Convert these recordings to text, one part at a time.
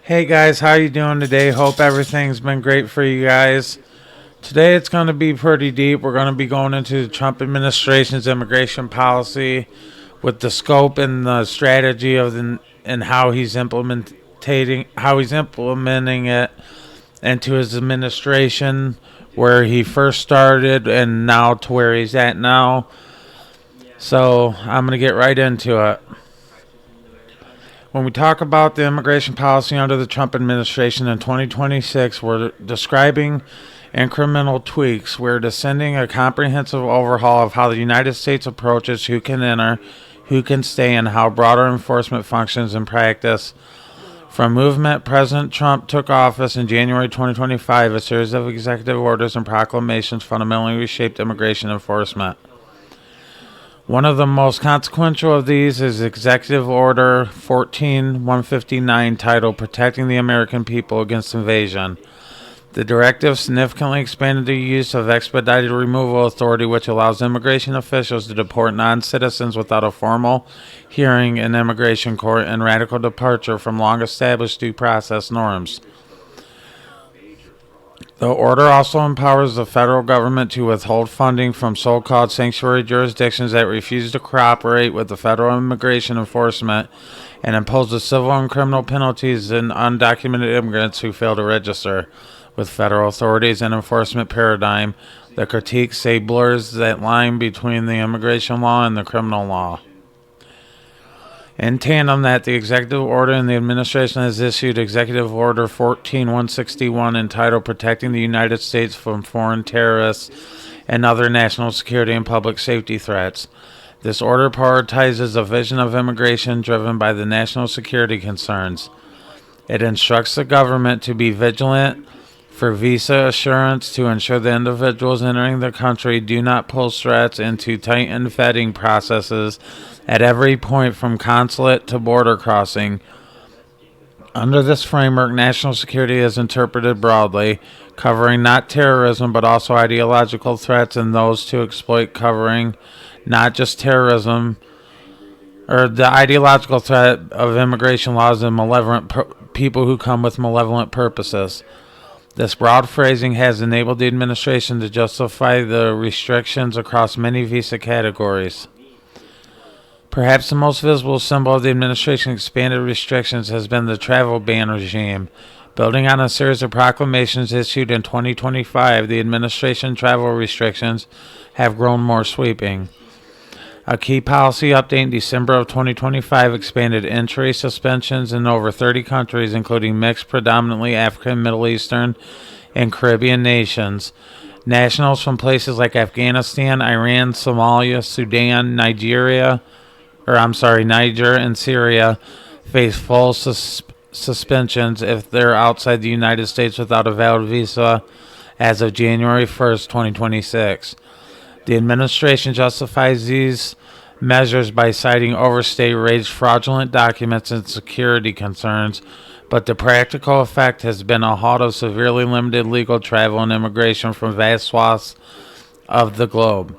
Hey guys, how you doing today? Hope everything's been great for you guys. Today it's going to be pretty deep. We're going to be going into the Trump administration's immigration policy with the scope and the strategy of and how he's implementing it into his administration, where he first started and now to where he's at now. So, I'm going to get right into it. When we talk about the immigration policy under the Trump administration in 2026, we're describing incremental tweaks. We're descending a comprehensive overhaul of how the United States approaches who can enter, who can stay, and how broader enforcement functions in practice. From movement, President Trump took office in January 2025. A series of executive orders and proclamations fundamentally reshaped immigration enforcement. One of the most consequential of these is Executive Order 14159, titled Protecting the American People Against Invasion. The directive significantly expanded the use of expedited removal authority, which allows immigration officials to deport non-citizens without a formal hearing in immigration court, and radical departure from long-established due process norms. The order also empowers the federal government to withhold funding from so-called sanctuary jurisdictions that refuse to cooperate with the federal immigration enforcement, and imposes civil and criminal penalties on undocumented immigrants who fail to register with federal authorities and enforcement paradigm. The critiques say blurs that line between the immigration law and the criminal law. In tandem, that the executive order and the administration has issued Executive Order 14161, entitled Protecting the United States from Foreign Terrorists and Other National Security and Public Safety Threats. This order prioritizes a vision of immigration driven by the national security concerns. It instructs the government to be vigilant for visa assurance, to ensure the individuals entering the country do not pose threats, and to tighten vetting processes at every point from consulate to border crossing. Under this framework, national security is interpreted broadly, covering not terrorism but also ideological threats and those to exploit, covering not just terrorism or the ideological threat of immigration laws and people who come with malevolent purposes. This broad phrasing has enabled the administration to justify the restrictions across many visa categories. Perhaps the most visible symbol of the administration's expanded restrictions has been the travel ban regime. Building on a series of proclamations issued in 2025, the administration travel restrictions have grown more sweeping. A key policy update in December of 2025 expanded entry suspensions in over 30 countries, including mixed, predominantly African, Middle Eastern, and Caribbean nations. Nationals from places like Afghanistan, Iran, Somalia, Sudan, Niger, and Syria face full suspensions if they're outside the United States without a valid visa as of January 1st, 2026. The administration justifies these measures by citing overstay rates, fraudulent documents, and security concerns, but the practical effect has been a halt of severely limited legal travel and immigration from vast swaths of the globe.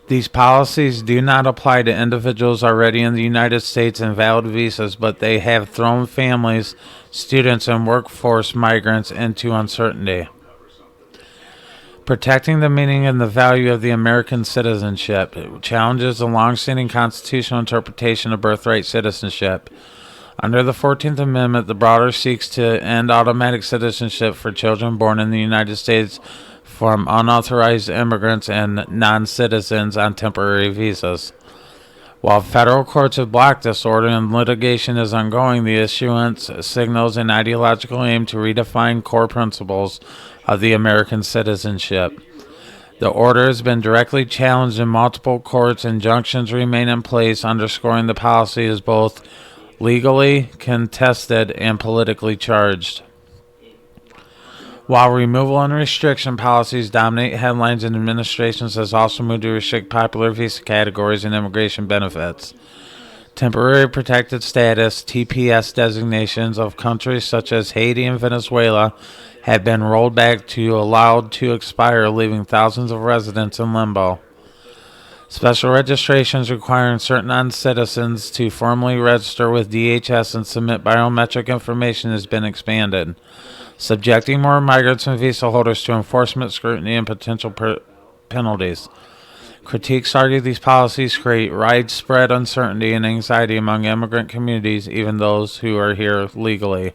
These policies do not apply to individuals already in the United States and valid visas, but they have thrown families, students, and workforce migrants into uncertainty. Protecting the meaning and the value of the American citizenship challenges the long-standing constitutional interpretation of birthright citizenship. Under the 14th Amendment, the broader seeks to end automatic citizenship for children born in the United States from unauthorized immigrants and non-citizens on temporary visas. While federal courts have blocked this order and litigation is ongoing, the issuance signals an ideological aim to redefine core principles of the American citizenship. The order has been directly challenged in multiple courts. Injunctions remain in place, underscoring the policy is both legally contested and politically charged. While removal and restriction policies dominate headlines, and administrations has also moved to restrict popular visa categories and immigration benefits. Temporary protected status (TPS) designations of countries such as Haiti and Venezuela have been rolled back to allowed to expire, leaving thousands of residents in limbo. Special registrations requiring certain non-citizens to formally register with DHS and submit biometric information has been expanded, subjecting more migrants and visa holders to enforcement scrutiny and potential penalties. Critiques argue these policies create widespread uncertainty and anxiety among immigrant communities, even those who are here legally.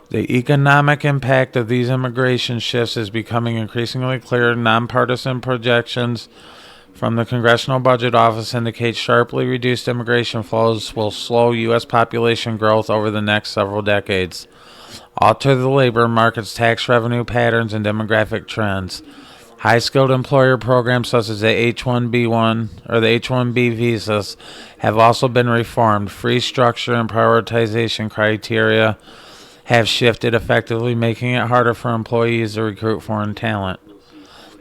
The economic impact of these immigration shifts is becoming increasingly clear. Nonpartisan projections from the Congressional Budget Office indicate sharply reduced immigration flows will slow U.S. population growth over the next several decades, alter the labor market's tax revenue patterns and demographic trends. High-skilled employer programs such as the H-1B1 or the H-1B visas have also been reformed. Free structure and prioritization criteria have shifted, effectively making it harder for employees to recruit foreign talent.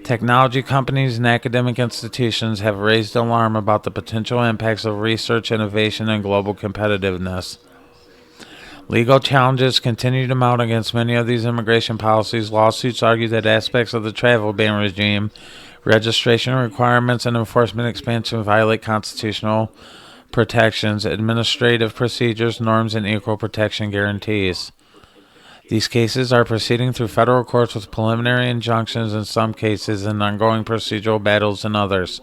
Technology companies and academic institutions have raised alarm about the potential impacts of research, innovation, and global competitiveness. Legal challenges continue to mount against many of these immigration policies. Lawsuits argue that aspects of the travel ban regime, registration requirements, and enforcement expansion violate constitutional protections, administrative procedures, norms, and equal protection guarantees. These cases are proceeding through federal courts with preliminary injunctions in some cases and ongoing procedural battles in others,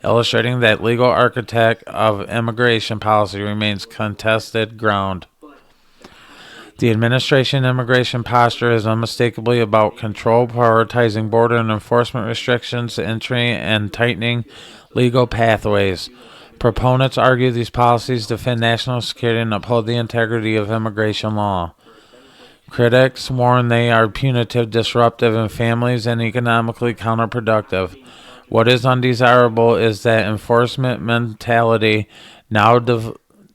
illustrating that legal architect of immigration policy remains contested ground. The administration immigration posture is unmistakably about control, prioritizing border and enforcement restrictions, entry, and tightening legal pathways. Proponents argue these policies defend national security and uphold the integrity of immigration law. Critics warn they are punitive, disruptive, and families and economically counterproductive. What is undesirable is that enforcement mentality now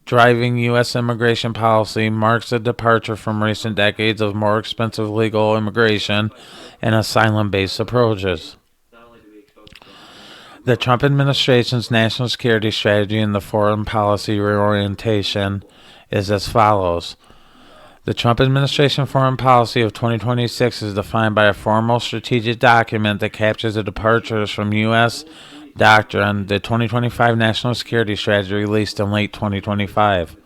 driving U.S. immigration policy marks a departure from recent decades of more expensive legal immigration and asylum-based approaches. The Trump administration's national security strategy and the foreign policy reorientation is as follows. The Trump administration foreign policy of 2026 is defined by a formal strategic document that captures the departures from U.S. doctrine, the 2025 National Security Strategy released in late 2025.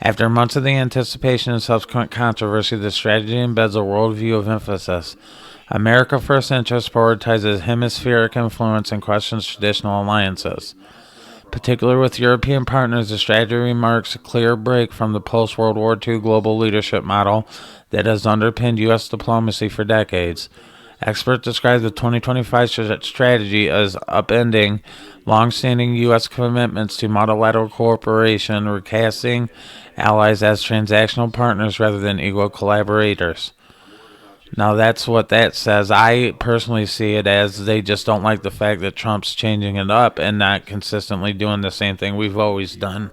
After months of the anticipation and subsequent controversy, the strategy embeds a worldview of emphasis. America First Interest prioritizes hemispheric influence and questions traditional alliances. Particularly with European partners, the strategy marks a clear break from the post-World War II global leadership model that has underpinned U.S. diplomacy for decades. Experts describe the 2025 strategy as upending long-standing U.S. commitments to multilateral cooperation, recasting allies as transactional partners rather than equal collaborators. Now that's what that says. I personally see it as they just don't like the fact that Trump's changing it up and not consistently doing the same thing we've always done.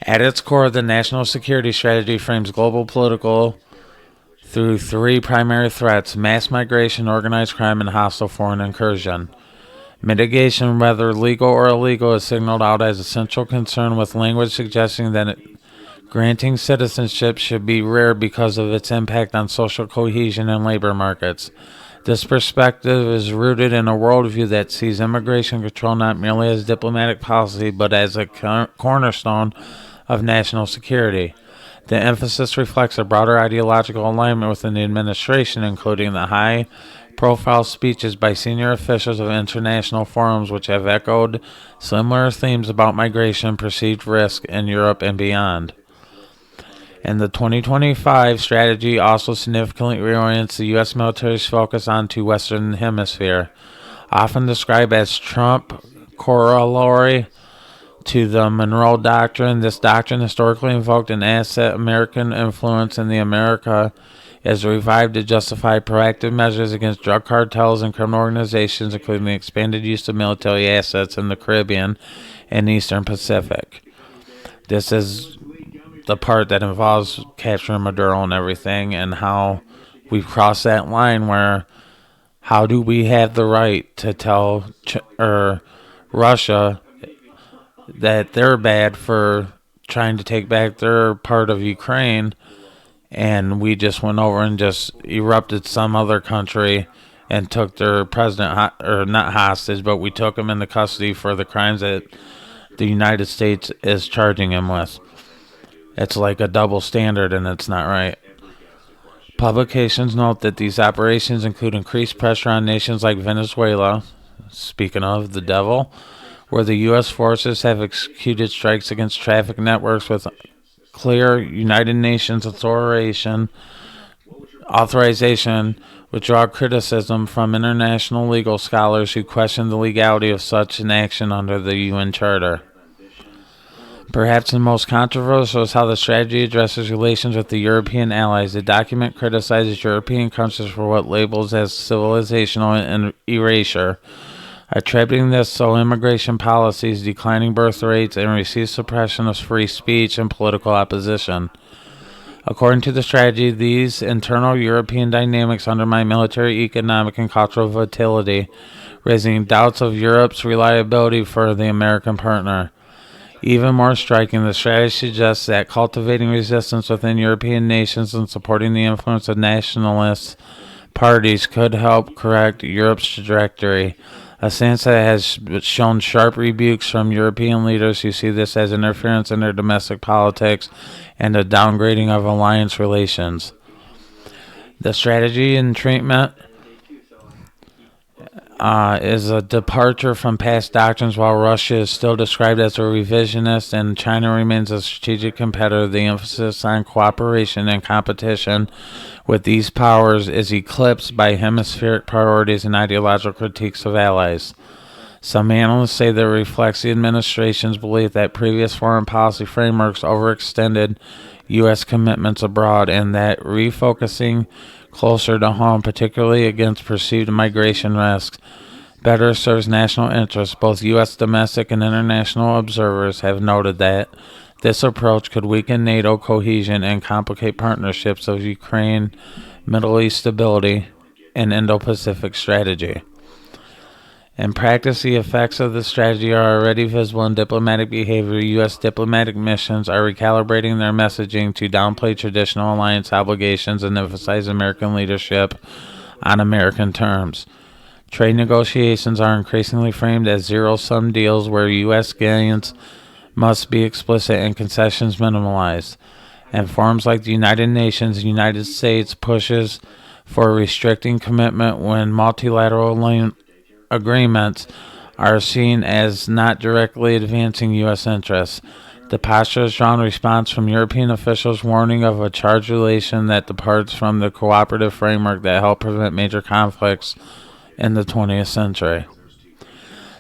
At its core, the national security strategy frames global political through three primary threats: mass migration, organized crime, and hostile foreign incursion. Mitigation, whether legal or illegal, is signaled out as a central concern, with language suggesting that granting citizenship should be rare because of its impact on social cohesion and labor markets. This perspective is rooted in a worldview that sees immigration control not merely as diplomatic policy, but as a cornerstone of national security. The emphasis reflects a broader ideological alignment within the administration, including the high-profile speeches by senior officials of international forums which have echoed similar themes about migration, perceived risk in Europe and beyond. And the 2025 strategy also significantly reorients the U.S. military's focus onto Western Hemisphere, often described as Trump corollary to the Monroe Doctrine. This doctrine historically invoked an asset American influence in the America is revived to justify proactive measures against drug cartels and criminal organizations, including the expanded use of military assets in the Caribbean and Eastern Pacific. This is the part that involves capturing Maduro and everything, and how we've crossed that line where how do we have the right to tell Russia that they're bad for trying to take back their part of Ukraine, and we just went over and just erupted some other country and took their president, or not hostage, but we took him into custody for the crimes that the United States is charging him with. It's like a double standard, and it's not right. Publications note that these operations include increased pressure on nations like Venezuela, speaking of the devil, where the U.S. forces have executed strikes against traffic networks with clear United Nations authorization, which draw criticism from international legal scholars who question the legality of such an action under the UN Charter. Perhaps the most controversial is how the strategy addresses relations with the European allies. The document criticizes European countries for what labels as civilizational erasure, attributing this to immigration policies, declining birth rates, and recent suppression of free speech and political opposition. According to the strategy, these internal European dynamics undermine military, economic, and cultural vitality, raising doubts of Europe's reliability for the American partner. Even more striking, the strategy suggests that cultivating resistance within European nations and supporting the influence of nationalist parties could help correct Europe's trajectory, a stance that has shown sharp rebukes from European leaders who see this as interference in their domestic politics and a downgrading of alliance relations. The strategy and treatment is a departure from past doctrines. While Russia is still described as a revisionist and China remains a strategic competitor, the emphasis on cooperation and competition with these powers is eclipsed by hemispheric priorities and ideological critiques of allies. Some analysts say that it reflects the administration's belief that previous foreign policy frameworks overextended U.S. commitments abroad and that refocusing closer to home, particularly against perceived migration risks, better serves national interests. Both U.S. domestic and international observers have noted that this approach could weaken NATO cohesion and complicate partnerships of Ukraine, Middle East stability, and Indo-Pacific strategy. In practice, the effects of this strategy are already visible in diplomatic behavior. U.S. diplomatic missions are recalibrating their messaging to downplay traditional alliance obligations and emphasize American leadership on American terms. Trade negotiations are increasingly framed as zero-sum deals where U.S. gains must be explicit and concessions minimalized. And forums like the United Nations and United States pushes for restricting commitment when multilateral agreements are seen as not directly advancing U.S. interests. The posture has drawn response from European officials warning of a charged relation that departs from the cooperative framework that helped prevent major conflicts in the 20th century.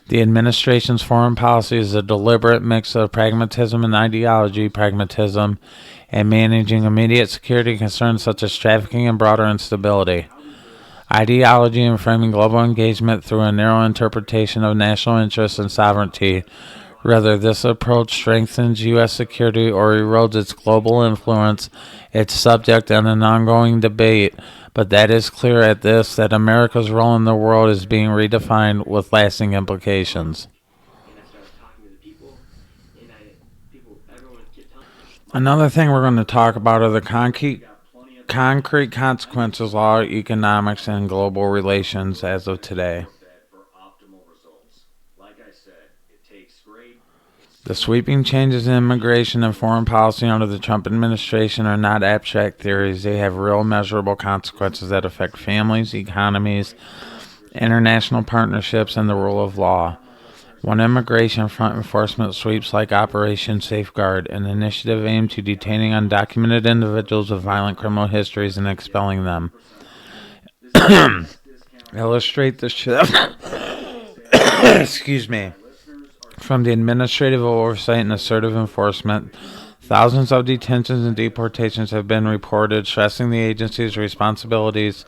The administration's foreign policy is a deliberate mix of pragmatism and ideology, pragmatism, and managing immediate security concerns such as trafficking and broader instability. Ideology and framing global engagement through a narrow interpretation of national interests and sovereignty. Whether this approach strengthens U.S. security or erodes its global influence, it's subject and an ongoing debate, but that is clear at this that America's role in the world is being redefined with lasting implications. Another thing we're going to talk about are the concrete consequences of law, economics, and global relations as of today. The sweeping changes in immigration and foreign policy under the Trump administration are not abstract theories. They have real measurable consequences that affect families, economies, international partnerships, and the rule of law. One immigration front enforcement sweeps like Operation Safeguard, an initiative aimed to detaining undocumented individuals with violent criminal histories and expelling them. Illustrate the shift from the administrative oversight and assertive enforcement. Thousands of detentions and deportations have been reported, stressing the agency's responsibilities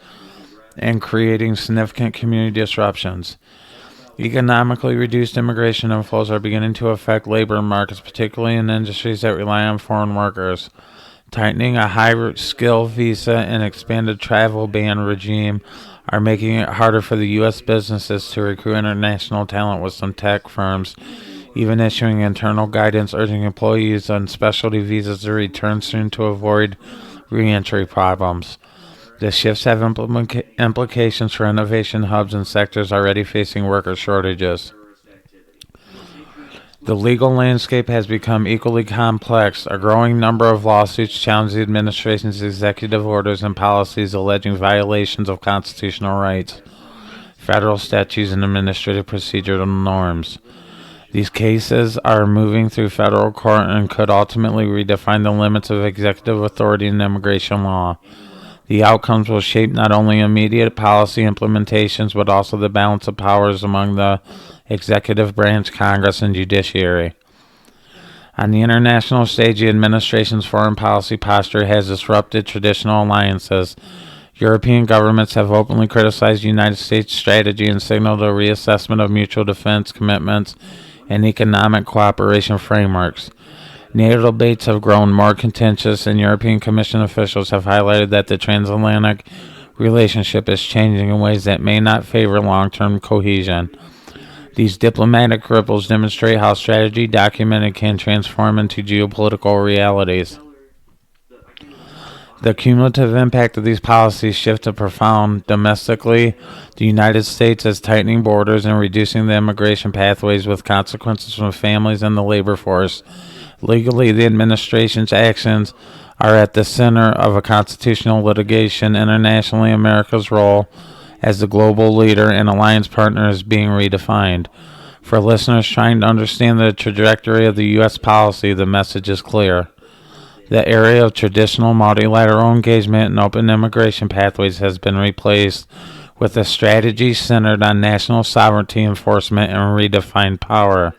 and creating significant community disruptions. Economically reduced immigration inflows are beginning to affect labor markets, particularly in industries that rely on foreign workers. Tightening a high-skill visa and expanded travel ban regime are making it harder for the U.S. businesses to recruit international talent, with some tech firms even issuing internal guidance urging employees on specialty visas to return soon to avoid re-entry problems. The shifts have implications for innovation hubs and sectors already facing worker shortages. The legal landscape has become equally complex. A growing number of lawsuits challenge the administration's executive orders and policies alleging violations of constitutional rights, federal statutes, and administrative procedural norms. These cases are moving through federal court and could ultimately redefine the limits of executive authority in immigration law. The outcomes will shape not only immediate policy implementations, but also the balance of powers among the executive branch, Congress, and judiciary. On the international stage, the administration's foreign policy posture has disrupted traditional alliances. European governments have openly criticized the United States' strategy and signaled a reassessment of mutual defense commitments and economic cooperation frameworks. NATO debates have grown more contentious, and European Commission officials have highlighted that the transatlantic relationship is changing in ways that may not favor long-term cohesion. These diplomatic ripples demonstrate how strategy documented can transform into geopolitical realities. The cumulative impact of these policies shifted profound. Domestically, the United States is tightening borders and reducing the immigration pathways with consequences for families and the labor force. Legally, the administration's actions are at the center of a constitutional litigation. Internationally, America's role as the global leader and alliance partner is being redefined. For listeners trying to understand the trajectory of the U.S. policy, the message is clear. The area of traditional multilateral engagement and open immigration pathways has been replaced with a strategy centered on national sovereignty, enforcement, and redefined power.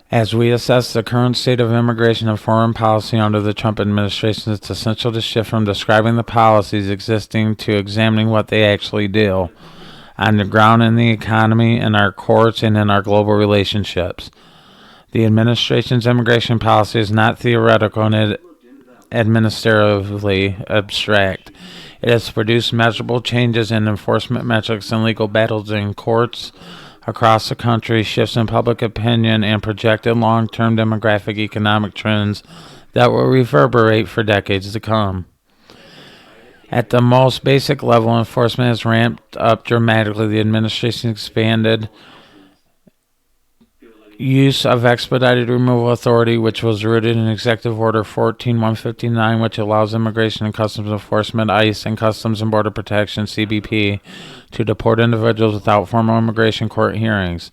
As we assess the current state of immigration and foreign policy under the Trump administration, it's essential to shift from describing the policies existing to examining what they actually do on the ground in the economy, in our courts, and in our global relationships. The administration's immigration policy is not theoretical and administratively abstract. It has produced measurable changes in enforcement metrics and legal battles in courts across the country, shifts in public opinion, and projected long-term demographic economic trends that will reverberate for decades to come. At the most basic level, enforcement has ramped up dramatically. The administration expanded use of expedited removal authority, which was rooted in Executive Order 14159, which allows Immigration and Customs Enforcement, ICE, and Customs and Border Protection, CBP, to deport individuals without formal immigration court hearings.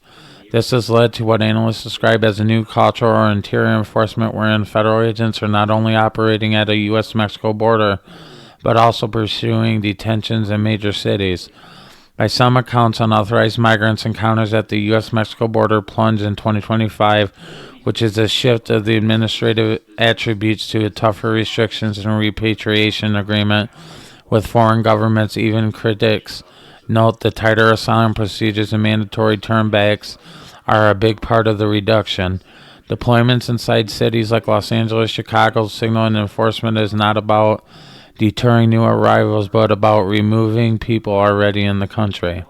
This has led to what analysts describe as a new culture or interior enforcement, wherein federal agents are not only operating at a U.S.-Mexico border, but also pursuing detentions in major cities. By some accounts, unauthorized migrants' encounters at the U.S.-Mexico border plunged in 2025, which is a shift of the administrative attributes to a tougher restrictions and repatriation agreement with foreign governments. Even critics note the tighter asylum procedures and mandatory turnbacks are a big part of the reduction. Deployments inside cities like Los Angeles, Chicago signal and enforcement is not about deterring new arrivals, but about removing people already in the country.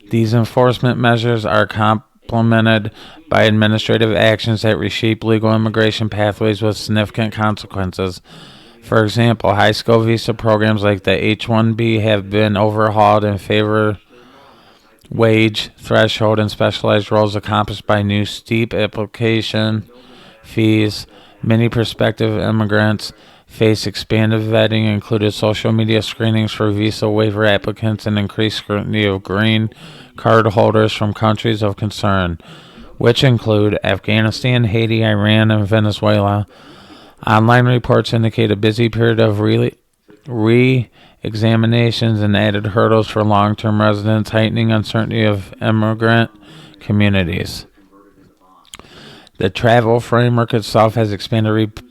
These enforcement measures are complemented by administrative actions that reshape legal immigration pathways with significant consequences. For example, high-skill visa programs like the H-1B have been overhauled in favor wage threshold and specialized roles accomplished by new steep application fees. Many prospective immigrants face expanded vetting, included social media screenings for visa waiver applicants, and increased scrutiny of green card holders from countries of concern, which include Afghanistan, Haiti, Iran, and Venezuela. Online reports indicate a busy period of re-examinations and added hurdles for long-term residents, heightening uncertainty of immigrant communities. The travel framework itself has expanded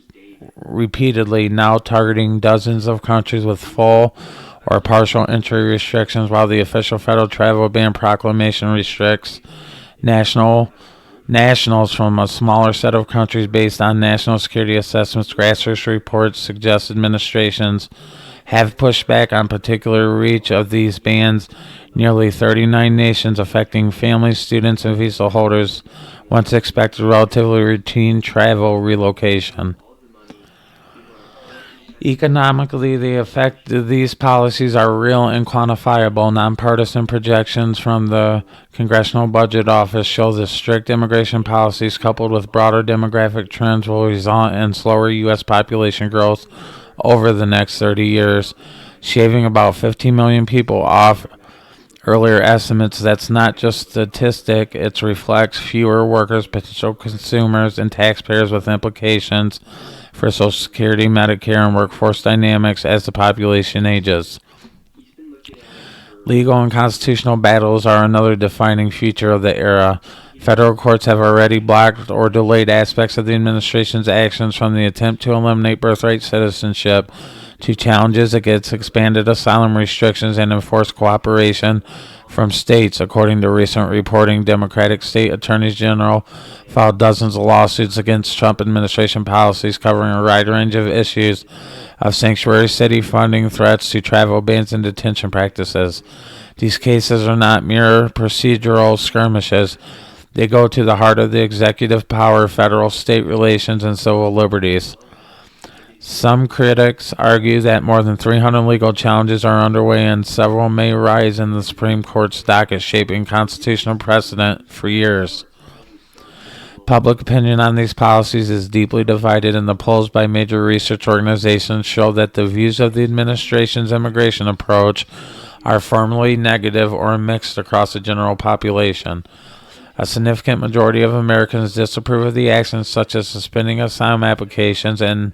repeatedly, now targeting dozens of countries with full or partial entry restrictions, while the official federal travel ban proclamation restricts nationals from a smaller set of countries based on national security assessments. Grassroots reports suggest administrations have pushed back on particular reach of these bans. Nearly 39 nations affecting families, students, and visa holders once expected relatively routine travel relocation. Economically, the effect of these policies are real and quantifiable. Nonpartisan projections from the Congressional Budget Office show that strict immigration policies coupled with broader demographic trends will result in slower U.S. population growth over the next 30 years, shaving about 15 million people off earlier estimates. That's not just statistic, it reflects fewer workers, potential consumers, and taxpayers with implications for Social Security, Medicare, and workforce dynamics as the population ages. Legal and constitutional battles are another defining feature of the era. Federal courts have already blocked or delayed aspects of the administration's actions, from the attempt to eliminate birthright citizenship to challenges against expanded asylum restrictions and enforced cooperation from states. According to recent reporting, Democratic state attorneys general filed dozens of lawsuits against Trump administration policies covering a wide range of issues, of sanctuary city funding, threats to travel bans, and detention practices. These cases are not mere procedural skirmishes. They go to the heart of the executive power, federal-state relations, and civil liberties. Some critics argue that more than 300 legal challenges are underway, and several may rise in the Supreme Court's docket, shaping constitutional precedent for years. Public opinion on these policies is deeply divided, and the polls by major research organizations show that the views of the administration's immigration approach are firmly negative or mixed across the general population. A significant majority of Americans disapprove of the actions such as suspending asylum applications and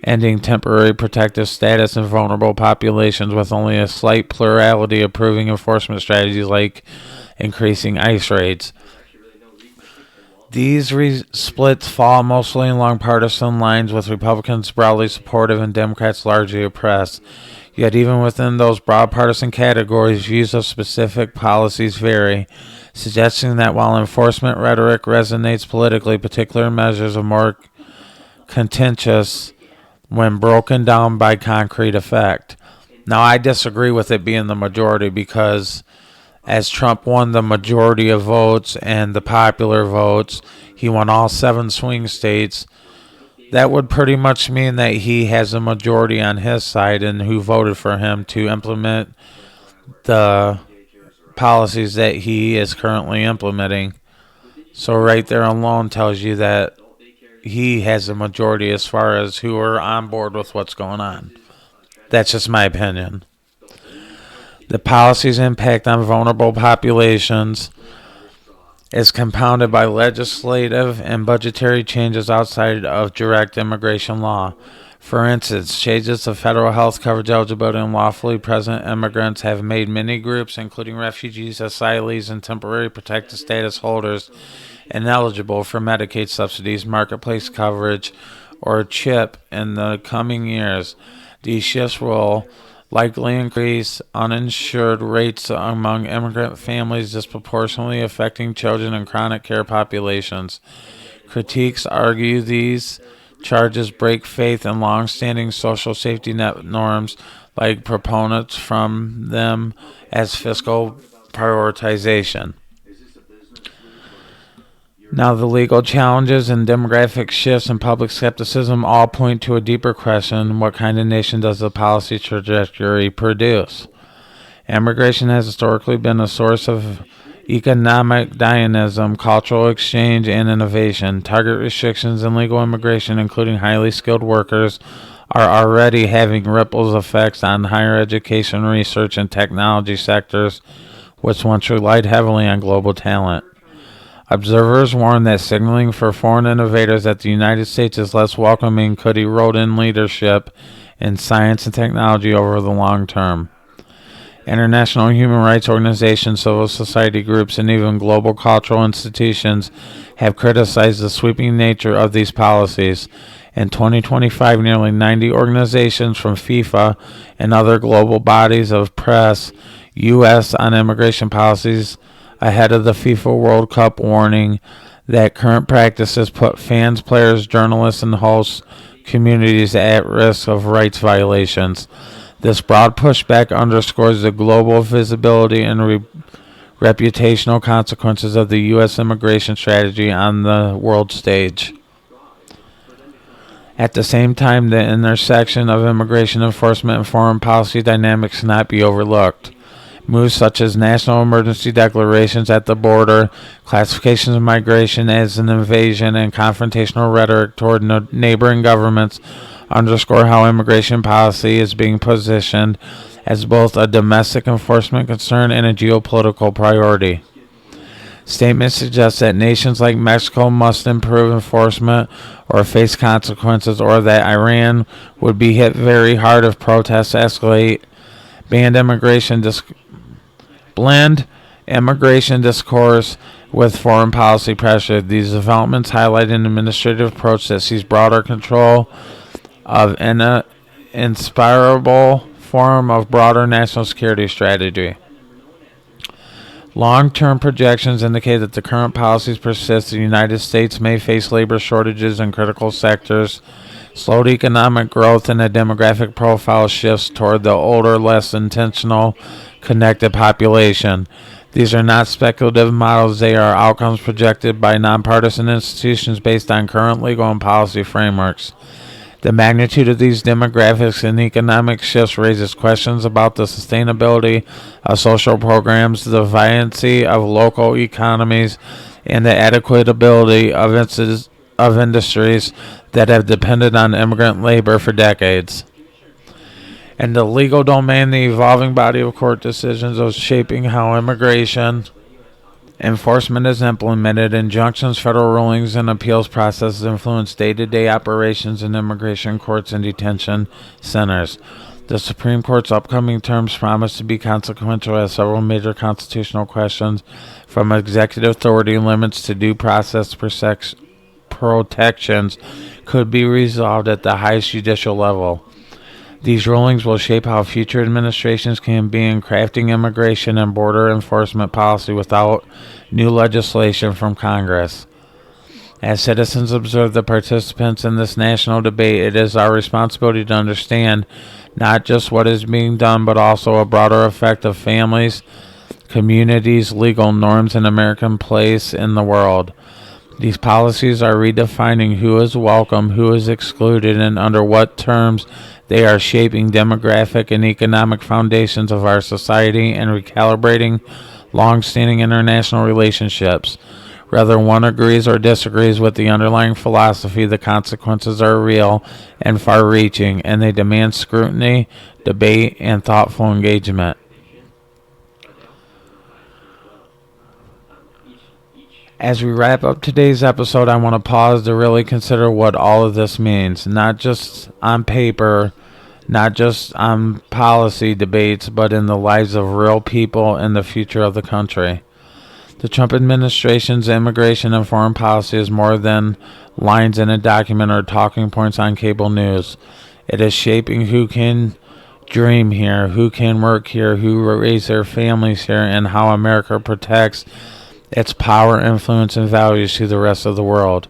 ending temporary protective status in vulnerable populations, with only a slight plurality approving enforcement strategies like increasing ICE raids. These splits fall mostly along partisan lines, with Republicans broadly supportive and Democrats largely oppressed. Yet even within those broad partisan categories, views of specific policies vary, suggesting that while enforcement rhetoric resonates politically, particular measures are more contentious when broken down by concrete effect. Now, I disagree with it being the majority, because as Trump won the majority of votes and the popular votes, he won all 7 swing states. That would pretty much mean that he has a majority on his side and who voted for him to implement the policies that he is currently implementing. So right there alone tells you that he has a majority as far as who are on board with what's going on. That's just my opinion. The policy's impact on vulnerable populations is compounded by legislative and budgetary changes outside of direct immigration law. For instance, changes to federal health coverage eligibility and lawfully present immigrants have made many groups, including refugees, asylees, and temporary protected status holders, ineligible for Medicaid subsidies, marketplace coverage, or CHIP in the coming years. These shifts will likely increase uninsured rates among immigrant families, disproportionately affecting children and chronic care populations. Critiques argue these charges break faith in long-standing social safety net norms, like proponents from them as fiscal prioritization. Now, the legal challenges and demographic shifts and public skepticism all point to a deeper question: what kind of nation does the policy trajectory produce? Immigration has historically been a source of economic dynamism, cultural exchange, and innovation. Target restrictions and legal immigration, including highly skilled workers, are already having ripple effects on higher education, research, and technology sectors, which once relied heavily on global talent. Observers warn that signaling for foreign innovators that the United States is less welcoming could erode in leadership in science and technology over the long term. International human rights organizations, civil society groups, and even global cultural institutions have criticized the sweeping nature of these policies. In 2025, nearly 90 organizations from FIFA and other global bodies of press U.S. on immigration policies ahead of the FIFA World Cup, warning that current practices put fans, players, journalists, and host communities at risk of rights violations. This broad pushback underscores the global visibility and reputational consequences of the U.S. immigration strategy on the world stage. At the same time, the intersection of immigration enforcement and foreign policy dynamics cannot be overlooked. Moves such as national emergency declarations at the border, classifications of migration as an invasion, and confrontational rhetoric toward neighboring governments underscore how immigration policy is being positioned as both a domestic enforcement concern and a geopolitical priority. Statements suggest that nations like Mexico must improve enforcement or face consequences, or that Iran would be hit very hard if protests escalate. Blend immigration discourse with foreign policy pressure. These developments highlight an administrative approach that sees broader control of an inspirable form of broader national security strategy. Long-term projections indicate that the current policies persist. The United States may face labor shortages in critical sectors, slowed economic growth, and a demographic profile shifts toward the older, less intentional, connected population. These are not speculative models. They are outcomes projected by nonpartisan institutions based on current legal and policy frameworks. The magnitude of these demographics and economic shifts raises questions about the sustainability of social programs, the vibrancy of local economies, and the adequate ability of industries that have depended on immigrant labor for decades. In the legal domain, the evolving body of court decisions are shaping how immigration enforcement is implemented. Injunctions, federal rulings, and appeals processes influence day-to-day operations in immigration courts and detention centers. The Supreme Court's upcoming terms promise to be consequential, as several major constitutional questions, from executive authority limits to due process protections, could be resolved at the highest judicial level. These rulings will shape how future administrations can be in crafting immigration and border enforcement policy without new legislation from Congress. As citizens observe the participants in this national debate, it is our responsibility to understand not just what is being done, but also a broader effect of families, communities, legal norms, and American place in the world. These policies are redefining who is welcome, who is excluded, and under what terms they are shaping demographic and economic foundations of our society and recalibrating long-standing international relationships. Whether one agrees or disagrees with the underlying philosophy, the consequences are real and far-reaching, and they demand scrutiny, debate, and thoughtful engagement. As we wrap up today's episode, I want to pause to really consider what all of this means, not just on paper, not just on policy debates, but in the lives of real people and the future of the country. The Trump administration's immigration and foreign policy is more than lines in a document or talking points on cable news. It is shaping who can dream here, who can work here, who raise their families here, and how America protects its power, influence, and values to the rest of the world.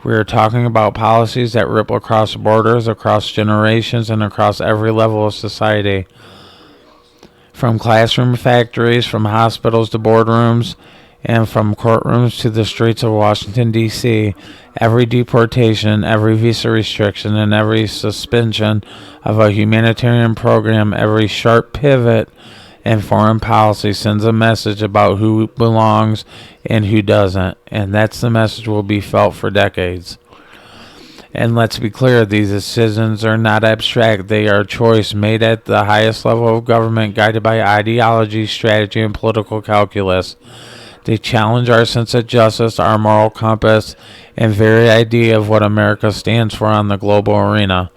We are talking about policies that ripple across borders, across generations, and across every level of society. From classroom factories, from hospitals to boardrooms, and from courtrooms to the streets of Washington, D.C., every deportation, every visa restriction, and every suspension of a humanitarian program, every sharp pivot in foreign policy sends a message about who belongs and who doesn't, and that's the message will be felt for decades. And let's be clear, these decisions are not abstract. They are choice made at the highest level of government, guided by ideology, strategy, and political calculus. They challenge our sense of justice, our moral compass, and very idea of what America stands for on the global arena.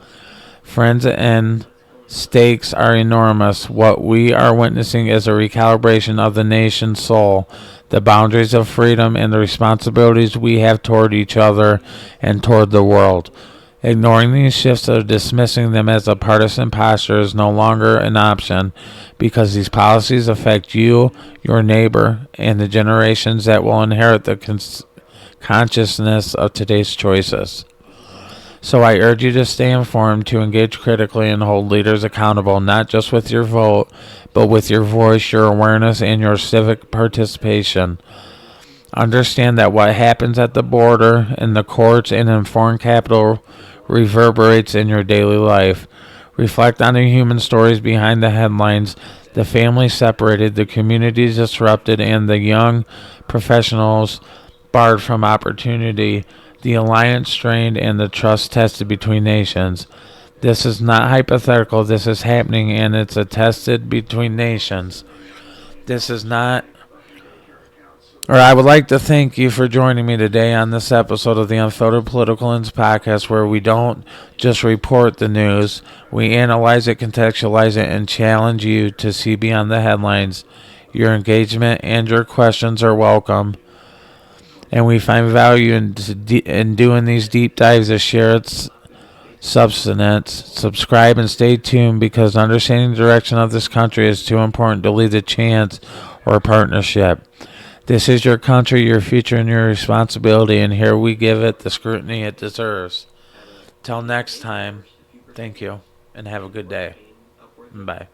Friends, and stakes are enormous. What we are witnessing is a recalibration of the nation's soul, the boundaries of freedom, and the responsibilities we have toward each other and toward the world. Ignoring these shifts or dismissing them as a partisan posture is no longer an option, because these policies affect you, your neighbor, and the generations that will inherit the consciousness of today's choices. So I urge you to stay informed, to engage critically, and hold leaders accountable, not just with your vote, but with your voice, your awareness, and your civic participation. Understand that what happens at the border, in the courts, and in foreign capital reverberates in your daily life. Reflect on the human stories behind the headlines, the families separated, the communities disrupted, and the young professionals barred from opportunity, the alliance strained, and the trust tested between nations. This is not hypothetical, this is happening, and it's attested between nations. This is not I would like to thank you for joining me today on this episode of the Unfiltered Political Ends podcast, where we don't just report the news, we analyze it, contextualize it, and challenge you to see beyond the headlines. Your engagement and your questions are welcome, and we find value in doing these deep dives to share its substance. Subscribe and stay tuned, because understanding the direction of this country is too important to leave to chance or partnership. This is your country, your future, and your responsibility, and here we give it the scrutiny it deserves. Till next time, thank you, and have a good day. Bye.